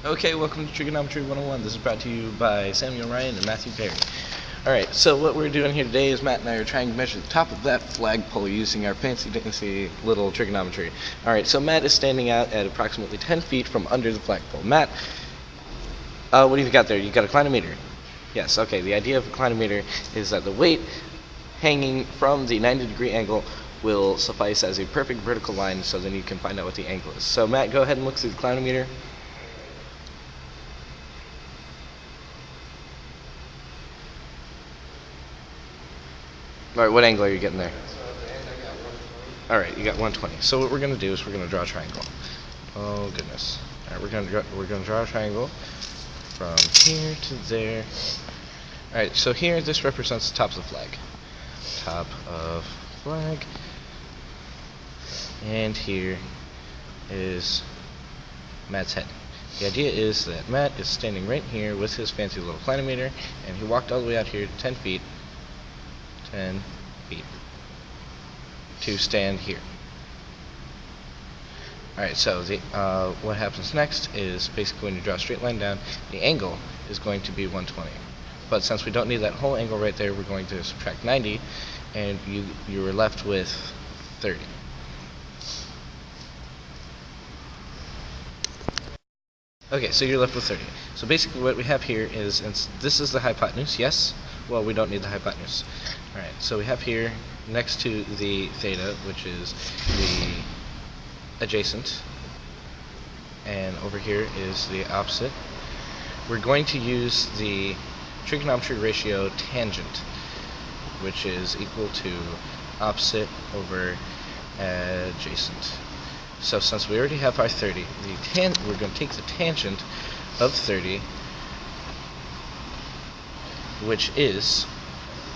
Okay, welcome to Trigonometry 101. This is brought to you by Samuel Ryan and Matthew Perry. Alright, so what we're doing here today is Matt and I are trying to measure the top of that flagpole using our fancy little trigonometry. Alright, so Matt is standing out at approximately 10 feet from under the flagpole. Matt, what have you got there? You got a clinometer? Yes, okay. The idea of a clinometer is that the weight hanging from the 90-degree angle will suffice as a perfect vertical line, so then you can find out what the angle is. So Matt, go ahead and look through the clinometer. Alright, what angle are you getting there? Alright, you got 120. So what we're going to do is we're going to draw a triangle. Oh, goodness. Alright, we're going to draw a triangle from here to there. Alright, so here, this represents the top of the flag. Top of flag. And here is Matt's head. The idea is that Matt is standing right here with his fancy little clinometer, and he walked all the way out here 10 feet to stand here. Alright, so what happens next is basically when you draw a straight line down, the angle is going to be 120. But since we don't need that whole angle right there, we're going to subtract 90, and you are left with 30. Okay, so you're left with 30. So basically what we have here is, and this is the hypotenuse, yes? Well, we don't need the hypotenuse. Alright, so we have here, next to the theta, which is the adjacent, and over here is the opposite. We're going to use the trigonometry ratio tangent, which is equal to opposite over adjacent. So since we already have our 30, we're going to take the tangent of 30, which is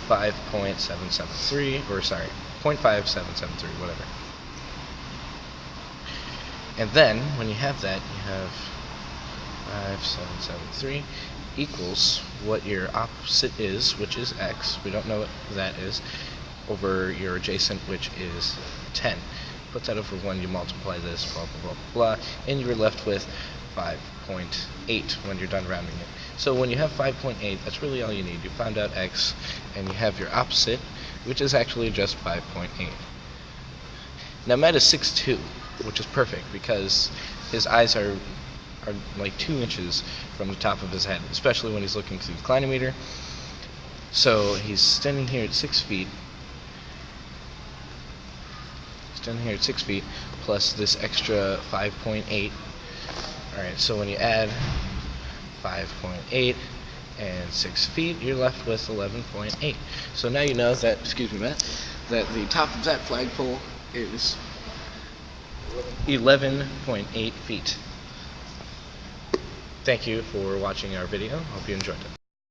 5.773, or sorry, 0.5773, whatever. And then, when you have that, you have 5.773 equals what your opposite is, which is x, we don't know what that is, over your adjacent, which is 10. Put that over 1, you multiply this, blah, blah, blah, blah, and you're left with 5.8 when you're done rounding it. So when you have 5.8, that's really all you need. You found out x, and you have your opposite, which is actually just 5.8. Now Matt is 6'2", which is perfect, because his eyes are like 2 inches from the top of his head, especially when he's looking through the clinometer. So he's standing here at 6 feet, plus this extra 5.8. Alright, so when you add 5.8 and 6 feet, you're left with 11.8. So now you know that, excuse me, Matt, that the top of that flagpole is 11.8 feet. Thank you for watching our video. Hope you enjoyed it.